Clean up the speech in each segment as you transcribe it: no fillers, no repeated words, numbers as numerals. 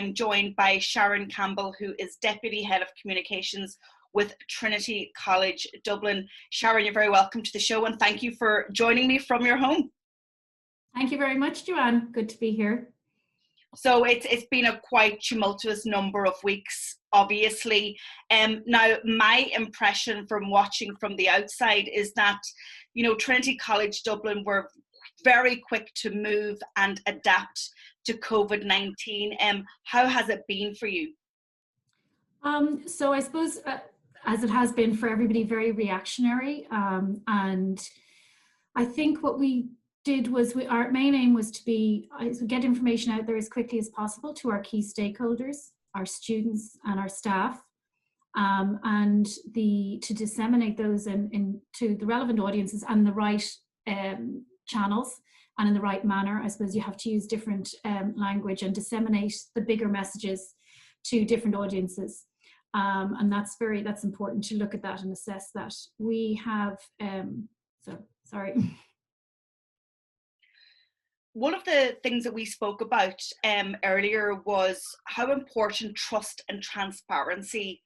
I'm joined by Sharon Campbell, who is Deputy Head of Communications with Trinity College Dublin. Sharon, you're very welcome to the show, and thank you for joining me from your home. Thank you very much, Joanne. Good to be here. So it's been a quite tumultuous number of weeks, obviously. Now, my impression from watching from the outside is that, Trinity College Dublin were very quick to move and adapt to COVID-19. How has it been for you? So I suppose, as it has been for everybody, very reactionary. And I think what we did was our main aim was to get information out there as quickly as possible to our key stakeholders, our students and our staff, and to disseminate those to the relevant audiences and the right channels and in the right manner. I suppose you have to use different language and disseminate the bigger messages to different audiences. And that's important to look at that and assess that. We have, One of the things that we spoke about earlier was how important trust and transparency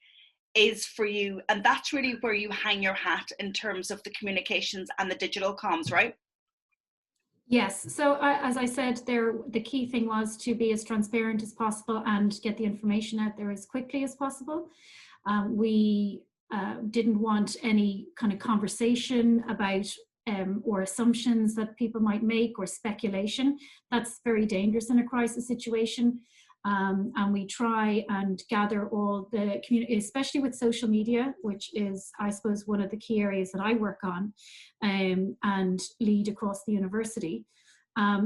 is for you. And that's really where you hang your hat in terms of the communications and the digital comms, right? Yes. So as I said, the key thing was to be as transparent as possible and get the information out there as quickly as possible. We didn't want any kind of conversation about or assumptions that people might make or speculation. That's very dangerous in a crisis situation. And we try and gather all the community, especially with social media, which is, I suppose, one of the key areas that I work on and lead across the university,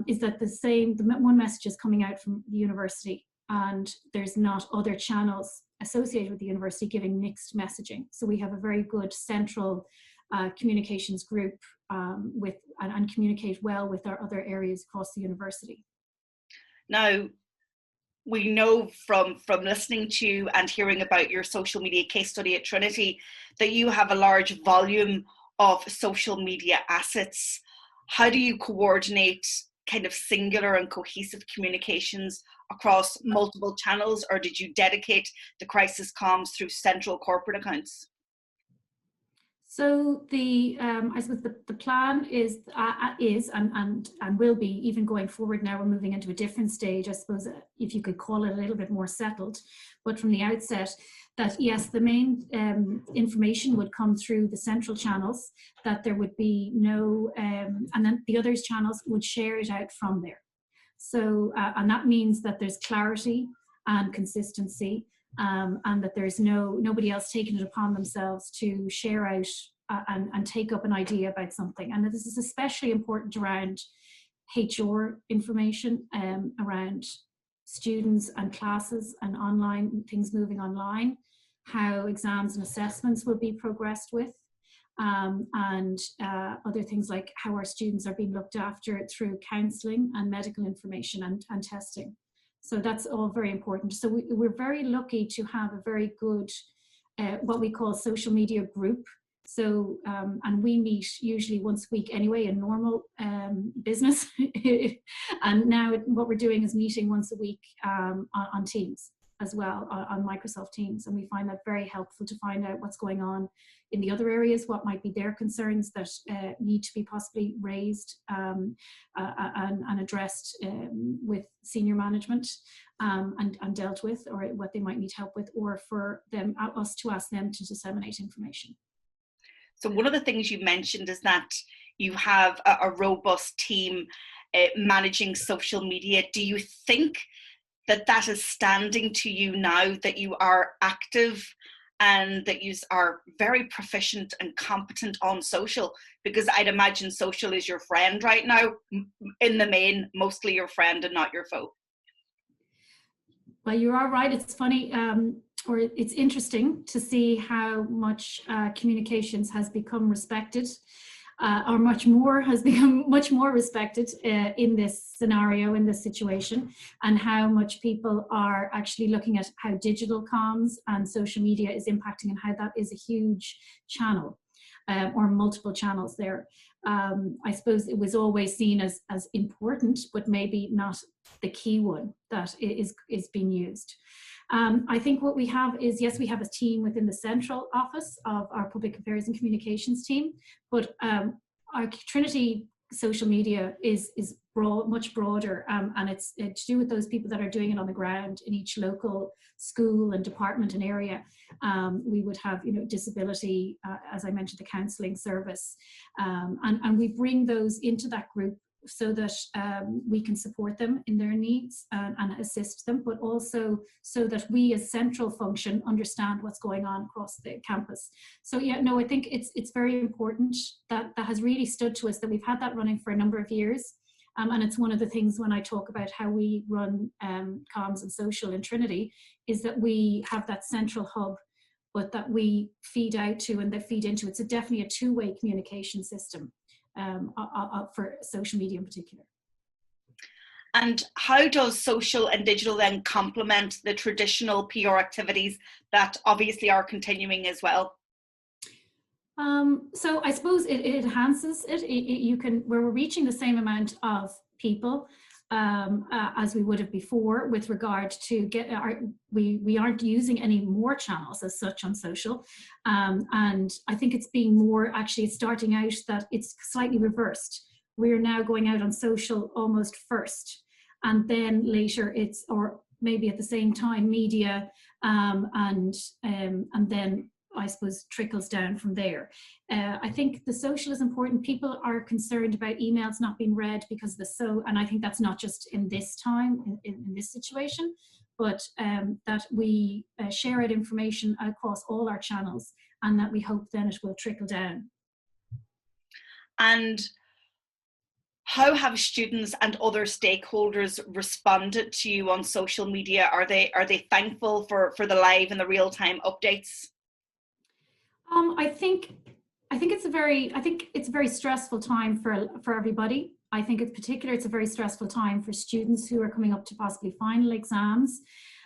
is that the one message is coming out from the university, and there's not other channels associated with the university giving mixed messaging. So we have a very good central communications group and communicate well with our other areas across the university. Now, we know from listening to and hearing about your social media case study at Trinity that you have a large volume of social media assets. How do you coordinate kind of singular and cohesive communications across multiple channels, or did you dedicate the crisis comms through central corporate accounts? So I suppose the plan is and will be, even going forward now, we're moving into a different stage, I suppose, if you could call it a little bit more settled, but from the outset, that yes, the main information would come through the central channels, that there would be no, and then the other channels would share it out from there. So, and that means that there's clarity and consistency, and that there's nobody else taking it upon themselves to share out and take up an idea about something. And this is especially important around HR information, around students and classes and online, things moving online, how exams and assessments will be progressed with, and other things like how our students are being looked after through counselling and medical information and testing. So that's all very important. So we're very lucky to have a very good, what we call social media group. So, and we meet usually once a week anyway in normal business. And now what we're doing is meeting once a week on Teams as well, on Microsoft Teams. And we find that very helpful to find out what's going on in the other areas, what might be their concerns that need to be possibly raised and addressed with senior management and dealt with, or what they might need help with, or for us to ask them to disseminate information. So one of the things you mentioned is that you have a robust team managing social media. Do you think that is standing to you now that you are active and that you are very proficient and competent on social? Because I'd imagine social is your friend right now, in the main, mostly your friend and not your foe. Well, you are right. It's funny, or it's interesting to see how much communications has become respected, or has become much more respected in this scenario, in this situation, and how much people are actually looking at how digital comms and social media is impacting and how that is a huge channel. or multiple channels there. I suppose it was always seen as important, but maybe not the key one that is being used. I think what we have is, yes, we have a team within the central office of our public affairs and communications team, but our Trinity social media is much broader, and it's to do with those people that are doing it on the ground in each local school and department and area. We would have, disability, as I mentioned, the counselling service, and we bring those into that group so that we can support them in their needs and assist them, but also so that we as central function understand what's going on across the campus. So yeah, no, I think it's very important. That has really stood to us, that we've had that running for a number of years. And it's one of the things when I talk about how we run comms and social in Trinity, is that we have that central hub, but that we feed out to and they feed into. It's definitely a two-way communication system for social media in particular. And how does social and digital then complement the traditional PR activities that obviously are continuing as well? So I suppose it enhances it. We're reaching the same amount of people as we would have before, with regard to we aren't using any more channels as such on social, and I think it's being more, actually it's starting out that it's slightly reversed. We're now going out on social almost first, and then later or maybe at the same time, media, and then I suppose trickles down from there. I think the social is important. People are concerned about emails not being read because and I think that's not just in this time, in this situation, but that we share out information across all our channels, and that we hope then it will trickle down. And how have students and other stakeholders responded to you on social media? Are they thankful for the live and the real-time updates? I think it's a very stressful time for everybody. I think in particular it's a very stressful time for students who are coming up to possibly final exams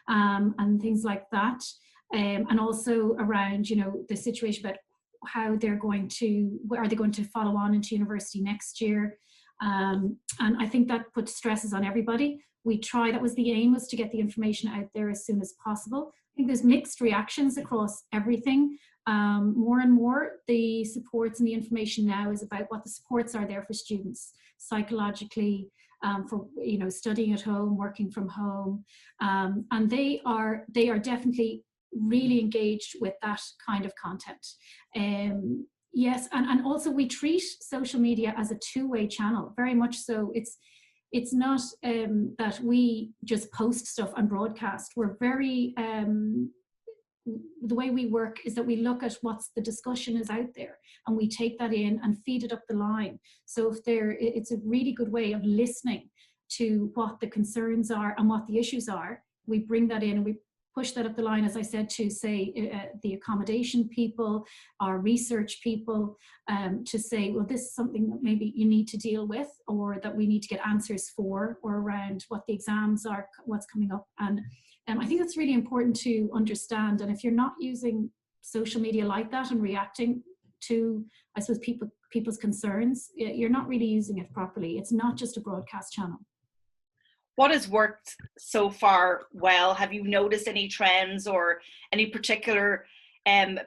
and things like that, and also around the situation about how are they going to follow on into university next year, and I think that puts stresses on everybody. That was the aim, was to get the information out there as soon as possible. I think there's mixed reactions across everything. More and more, the supports and the information now is about what the supports are there for students psychologically, for studying at home, working from home, and they are definitely really engaged with that kind of content. Yes, and also we treat social media as a two-way channel, very much so. It's not that we just post stuff and broadcast. We're very the way we work is that we look at what's the discussion is out there, and we take that in and feed it up the line. So it's a really good way of listening to what the concerns are and what the issues are. We bring that in and we push that up the line, as I said, to say the accommodation people, our research people, to say, well, this is something that maybe you need to deal with, or that we need to get answers for, or around what the exams are, what's coming up. And I think that's really important to understand. And if you're not using social media like that and reacting to, I suppose, people's concerns, you're not really using it properly. It's not just a broadcast channel. What has worked so far well? Have you noticed any trends or any particular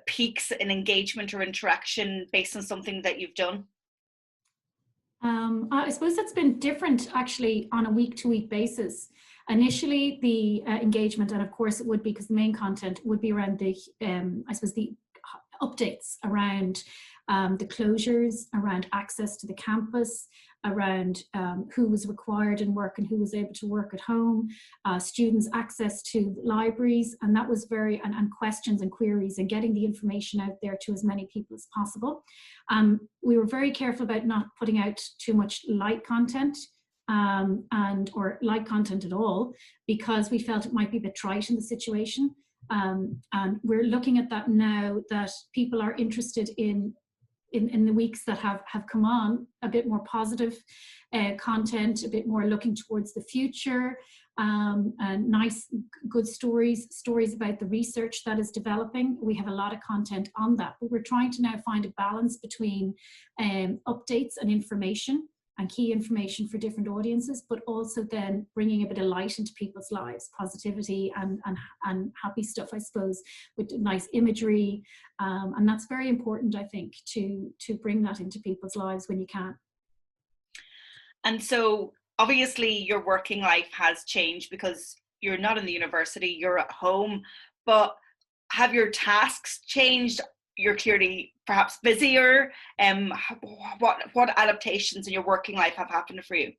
peaks in engagement or interaction based on something that you've done? I suppose that's been different actually on a week-to-week basis. Initially, the engagement, and of course it would be because the main content would be around the, I suppose, the updates around the closures, around access to the campus, around who was required in work and who was able to work at home, students' access to libraries, and that was and questions and queries, and getting the information out there to as many people as possible. We were very careful about not putting out too much light content, or light content at all, because we felt it might be a bit trite in the situation. And we're looking at that now, that people are interested in the weeks that have come on, a bit more positive content, a bit more looking towards the future, and nice, good stories about the research that is developing. We have a lot of content on that, but we're trying to now find a balance between updates and information and key information for different audiences, but also then bringing a bit of light into people's lives, positivity and happy stuff, I suppose, with nice imagery. And that's very important, I think, to bring that into people's lives when you can. And so obviously your working life has changed because you're not in the university, you're at home, but have your tasks changed? You're clearly perhaps busier. What adaptations in your working life have happened for you?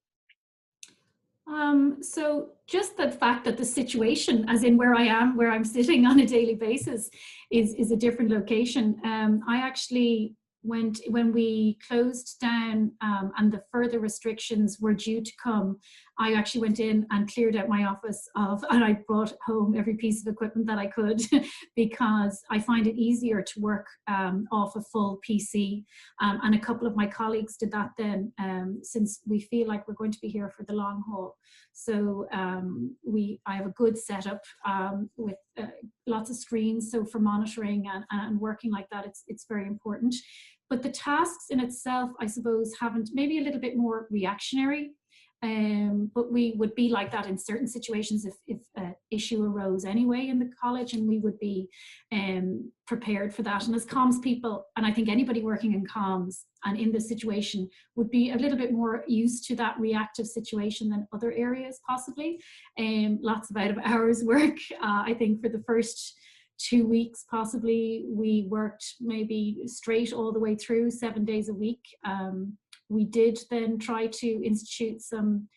So just the fact that the situation, as in where I'm sitting on a daily basis, is a different location. I actually when we closed down and the further restrictions were due to come, I actually went in and cleared out my office and I brought home every piece of equipment that I could because I find it easier to work off a full PC. And a couple of my colleagues did that then, since we feel like we're going to be here for the long haul. So I have a good setup with lots of screens. So for monitoring and working like that, it's very important. But the tasks in itself, I suppose, haven't, maybe a little bit more reactionary. But we would be like that in certain situations if an issue arose anyway in the college, and we would be prepared for that. And as comms people, and I think anybody working in comms and in this situation would be a little bit more used to that reactive situation than other areas possibly. Lots of out of hours work. I think for the first 2 weeks possibly we worked maybe straight all the way through 7 days a week. We did then try to institute some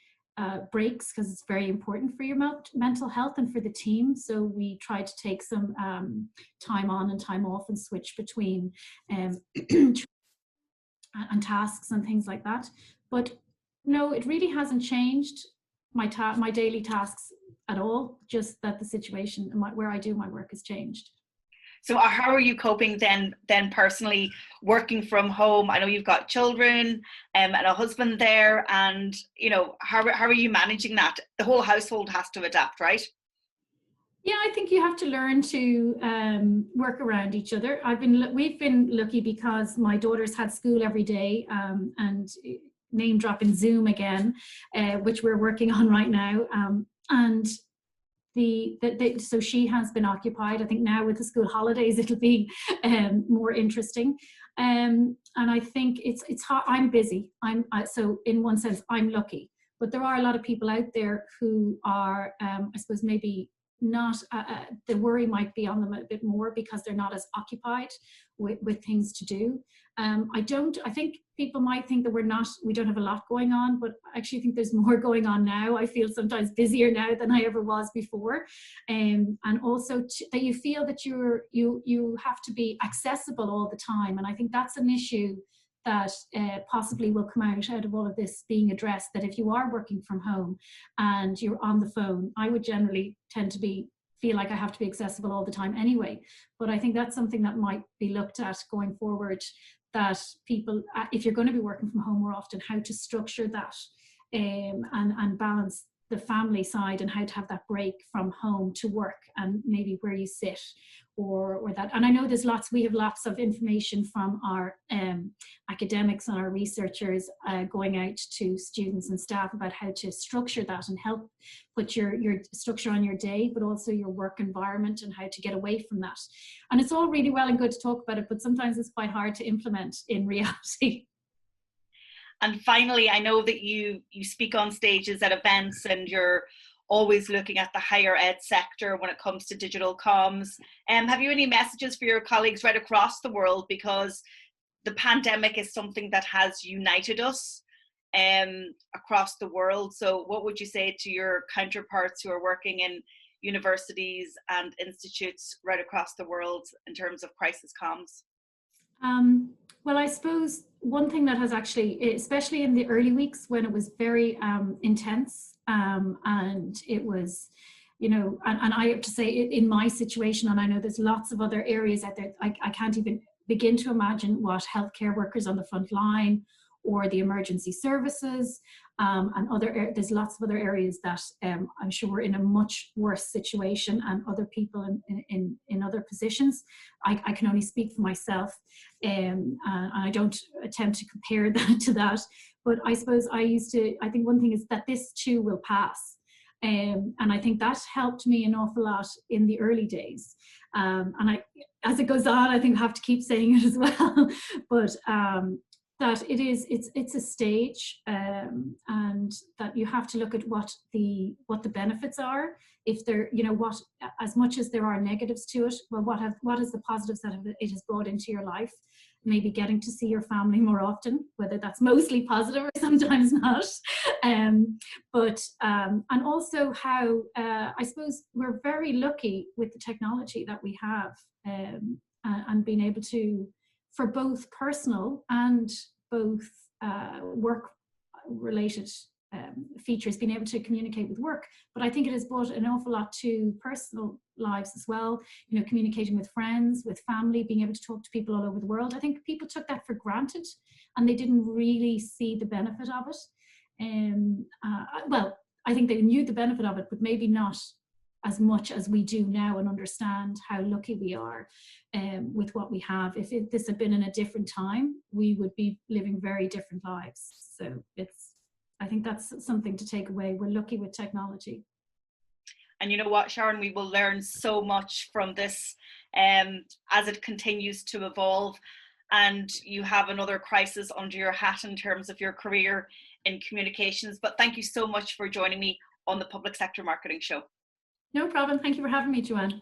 breaks because it's very important for your mental health and for the team. So we tried to take some time on and time off and switch between and tasks and things like that. But no, it really hasn't changed my daily tasks at all, just that the situation where I do my work has changed. So how are you coping then personally working from home? I know you've got children and a husband there, and you know, how are you managing that? The whole household has to adapt, right? Yeah, I think you have to learn to work around each other. We've been lucky because my daughter's had school every day, and name dropping Zoom again, which we're working on right now, and so she has been occupied. I think now with the school holidays it'll be more interesting, and I think it's hard. I'm busy. So in one sense I'm lucky, but there are a lot of people out there who are I suppose maybe not, the worry might be on them a bit more because they're not as occupied with things to do. I think people might think that we don't have a lot going on, but I actually think there's more going on now. I feel sometimes busier now than I ever was before. And also that you feel that you have to be accessible all the time. And I think that's an issue that possibly will come out of all of this being addressed, that if you are working from home and you're on the phone, I would generally tend to feel like I have to be accessible all the time anyway. But I think that's something that might be looked at going forward, that people, if you're going to be working from home more often, how to structure that and balance the family side and how to have that break from home to work and maybe where you sit or that. And I know we have lots of information from our academics and our researchers going out to students and staff about how to structure that and help put your structure on your day, but also your work environment and how to get away from that. And it's all really well and good to talk about it, but sometimes it's quite hard to implement in reality. And finally, I know that you speak on stages at events and you're always looking at the higher ed sector when it comes to digital comms. Have you any messages for your colleagues right across the world? Because the pandemic is something that has united us across the world. So what would you say to your counterparts who are working in universities and institutes right across the world in terms of crisis comms? Well, I suppose one thing that has actually, especially in the early weeks when it was very intense, and it was, you know, and I have to say in my situation, and I know there's lots of other areas out there, I can't even begin to imagine what healthcare workers on the front line or the emergency services, and there's lots of other areas that I'm sure we're in a much worse situation, and other people in other positions. I can only speak for myself, and I don't attempt to compare that to that. But I suppose I think one thing is that this too will pass. And I think that helped me an awful lot in the early days. And as it goes on, I think I have to keep saying it as well. But that it's a stage, and that you have to look at what the benefits are. If there, as much as there are negatives to it, well, what is the positives that it has brought into your life? Maybe getting to see your family more often, whether that's mostly positive or sometimes not. But and also how I suppose we're very lucky with the technology that we have, and being able to, for both personal and both work related features, being able to communicate with work. But I think it has brought an awful lot to personal lives as well, communicating with friends, with family, being able to talk to people all over the world. I think people took that for granted and they didn't really see the benefit of it. Well, I think they knew the benefit of it, but maybe not as much as we do now, and understand how lucky we are with what we have. If this had been in a different time, we would be living very different lives. So I think that's something to take away. We're lucky with technology. And you know what, Sharon, we will learn so much from this as it continues to evolve. And you have another crisis under your hat in terms of your career in communications. But thank you so much for joining me on the Public Sector Marketing Show. No problem. Thank you for having me, Joanne.